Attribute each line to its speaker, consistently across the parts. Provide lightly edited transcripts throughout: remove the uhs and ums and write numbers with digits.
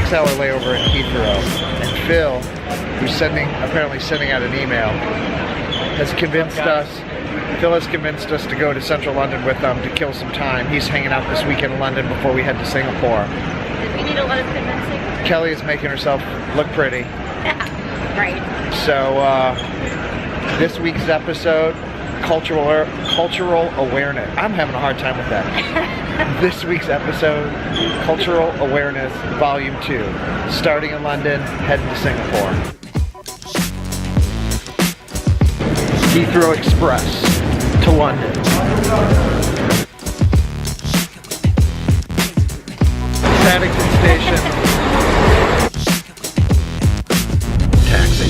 Speaker 1: 6-hour layover at Heathrow. And Phil, who's apparently sending out an email, has convinced us to go to central London with them to kill some time. He's hanging out this weekend in London before we head to Singapore.
Speaker 2: Did we need a lot of convincing?
Speaker 1: Kelly is making herself look pretty.
Speaker 2: Right.
Speaker 1: So this week's episode, cultural awareness. I'm having a hard time with that. This week's episode, Cultural Awareness Volume 2. Starting in London, heading to Singapore. Heathrow Express to London. Paddington Station. Taxi.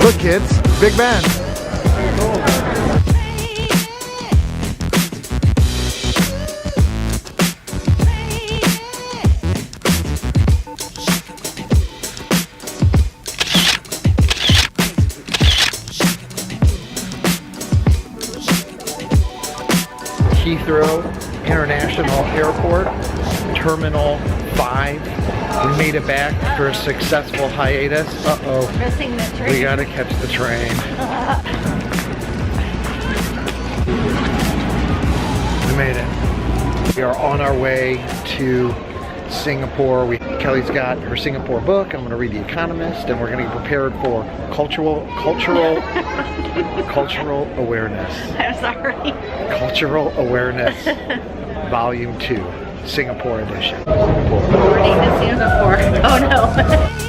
Speaker 1: Look kids, Big Ben. Heathrow International Airport, Terminal 5. We made it back after a successful hiatus. Uh-oh.
Speaker 2: Missing the train.
Speaker 1: We gotta catch the train. We made it. We are on our way to Singapore. Kelly's got her Singapore book. I'm gonna read The Economist, and we're gonna get prepared for cultural awareness.
Speaker 2: I'm sorry.
Speaker 1: Cultural Awareness Volume 2, Singapore edition.
Speaker 2: Boarding to Singapore. Oh no.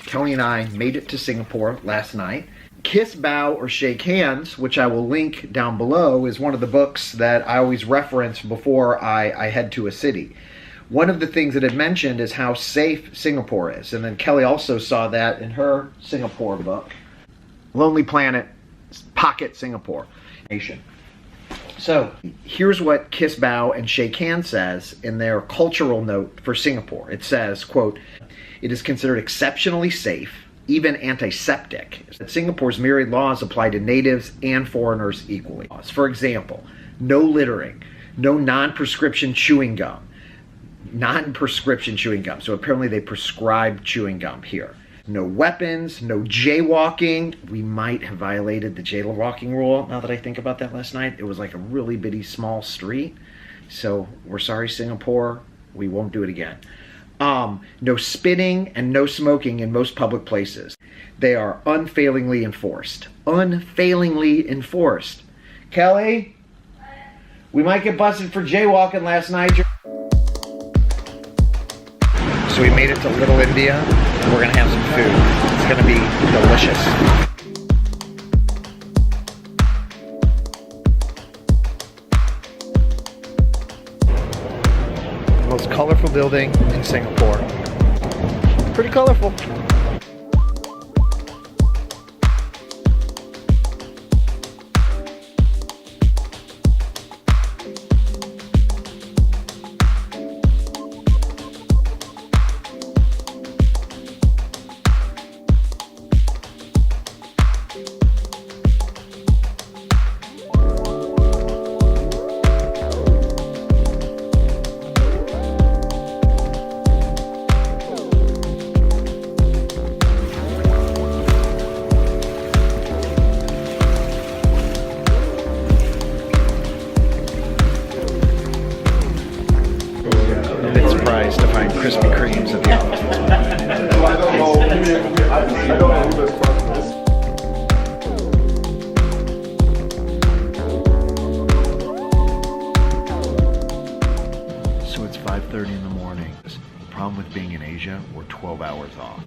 Speaker 1: Tony and I made it to Singapore last night. Kiss, Bow, or Shake Hands, which I will link down below, is one of the books that I always reference before I head to a city. One of the things that it mentioned is how safe Singapore is. And then Kelly also saw that in her Singapore book, Lonely Planet, Pocket Singapore Nation. So here's what Kiss, Bow, and Shake Hands says in their cultural note for Singapore. It says, quote, "It is considered exceptionally safe, even antiseptic. Singapore's myriad laws apply to natives and foreigners equally. For example, no littering, no non-prescription chewing gum. Non-prescription chewing gum. So apparently they prescribe chewing gum here. No weapons, no jaywalking." We might have violated the jaywalking rule now that I think about that last night. It was like a really bitty small street. So we're sorry, Singapore. We won't do it again. No spitting and no smoking in most public places. They are unfailingly enforced. Unfailingly enforced. Kelly, we might get busted for jaywalking last night. So we made it to Little India, and we're gonna have some food. It's gonna be delicious. Most colorful building in Singapore. Pretty colorful. To find Krispy Kremes at the office. So it's 5:30 in the morning. The problem with being in Asia, we're 12 hours off.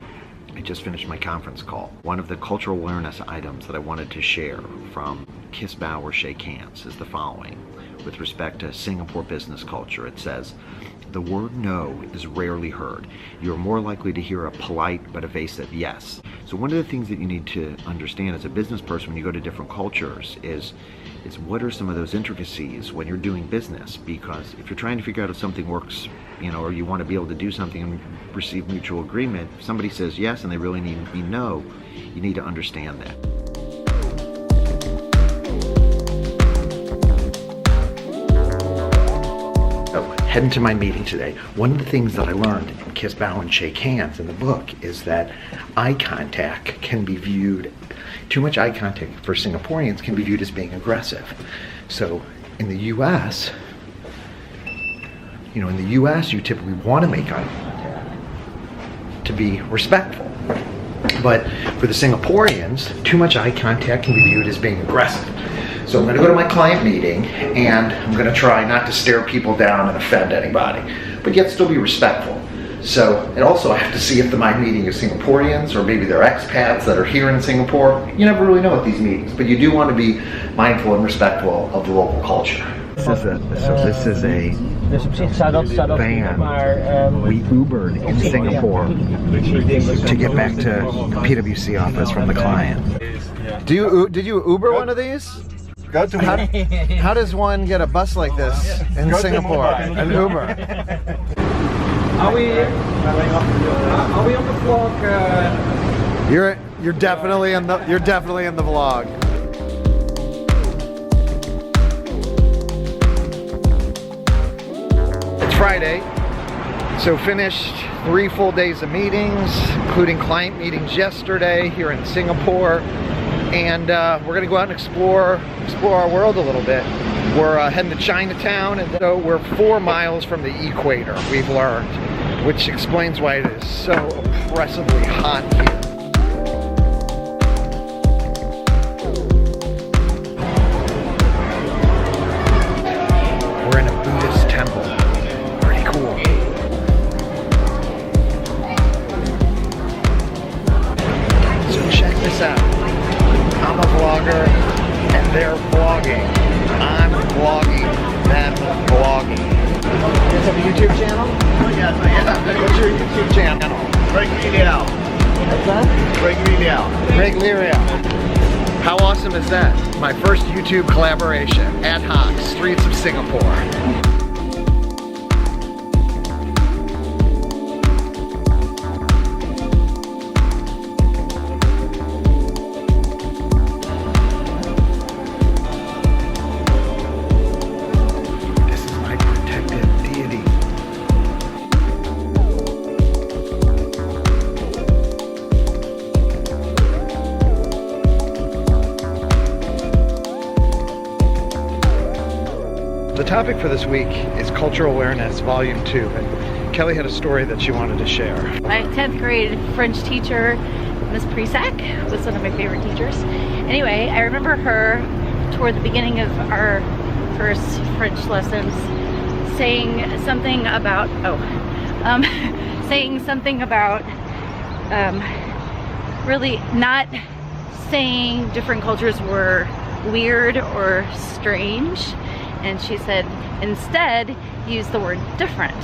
Speaker 1: I just finished my conference call. One of the cultural awareness items that I wanted to share from Kiss, Bow, or Shake Hands is the following. with respect to Singapore business culture. It says, "The word no is rarely heard. You're more likely to hear a polite but evasive yes." So one of the things that you need to understand as a business person when you go to different cultures is what are some of those intricacies when you're doing business? Because if you're trying to figure out if something works, or you want to be able to do something and receive mutual agreement, if somebody says yes and they really mean no, you need to understand that. Heading to my meeting today, one of the things that I learned in Kiss, Bow, and Shake Hands in the book is that eye contact can be viewed, too much eye contact for Singaporeans can be viewed as being aggressive. So in the US, you typically want to make eye contact to be respectful. But for the Singaporeans, too much eye contact can be viewed as being aggressive. So I'm going to go to my client meeting and I'm going to try not to stare people down and offend anybody, but yet still be respectful. So, and also I have to see if my meeting is Singaporeans or maybe they're expats that are here in Singapore. You never really know at these meetings, but you do want to be mindful and respectful of the local culture. This is a van. We Ubered in Singapore to get back to the PwC office from the client. Did you Uber one of these? How does one get a bus like this in Singapore? An Uber.
Speaker 3: Are we on the vlog?
Speaker 1: You're definitely in the vlog. It's Friday, so finished 3 full days of meetings, including client meetings yesterday here in Singapore. And we're gonna go out and explore our world a little bit. We're heading to Chinatown, and so we're 4 miles from the equator, we've learned, which explains why it is so oppressively hot here. We're in a Buddhist temple. Pretty cool. So check this out. I'm a vlogger, and they're vlogging. I'm vlogging, them vlogging. You guys have a YouTube channel?
Speaker 4: Oh, yes,
Speaker 1: What's your YouTube channel?
Speaker 4: Greg Liao.
Speaker 1: What's that?
Speaker 4: Greg Liao.
Speaker 1: Greg Liao. How awesome is that? My first YouTube collaboration, ad hoc, streets of Singapore. The topic for this week is Cultural Awareness, Volume 2, and Kelly had a story that she wanted to share.
Speaker 2: My 10th grade French teacher, Miss Presac, was one of my favorite teachers. Anyway, I remember her toward the beginning of our first French lessons saying something about, really not saying different cultures were weird or strange. And she said, instead, use the word different.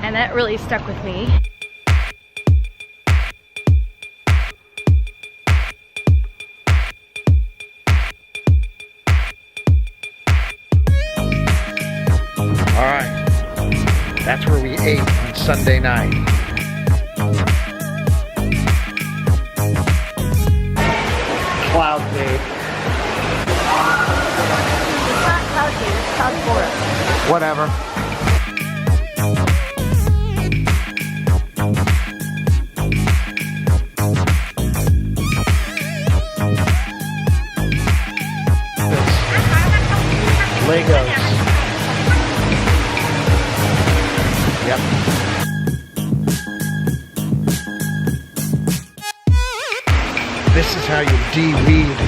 Speaker 2: And that really stuck with me.
Speaker 1: All right, that's where we ate on Sunday night. Cloud cake. Whatever. Legos. Yep. This is how you de-weed.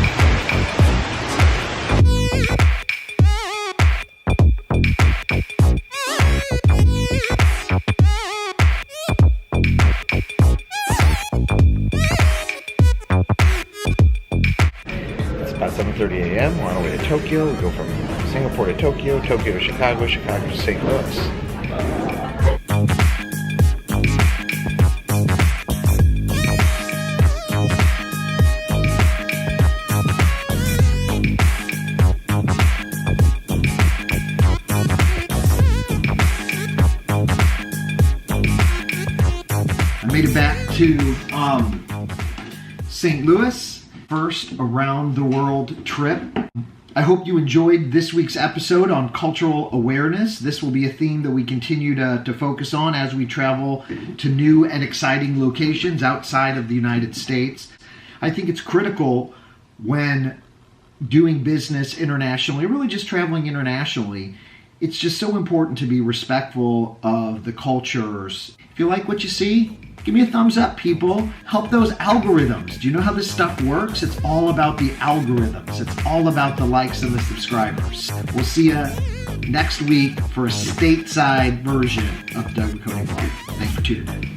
Speaker 1: It's about 7:30 a.m. We're on our way to Tokyo. We go from
Speaker 4: Singapore to Tokyo, Tokyo to Chicago, Chicago to St. Louis.
Speaker 1: I made it back to St. Louis, first around the world trip. I hope you enjoyed this week's episode on cultural awareness. This will be a theme that we continue to focus on as we travel to new and exciting locations outside of the United States. I think it's critical when doing business internationally, really just traveling internationally. It's just so important to be respectful of the cultures. If you like what you see, give me a thumbs up, people. Help those algorithms. Do you know how this stuff works? It's all about the algorithms. It's all about the likes and the subscribers. We'll see you next week for a stateside version of Doug Cody Vlog. Thanks for tuning in.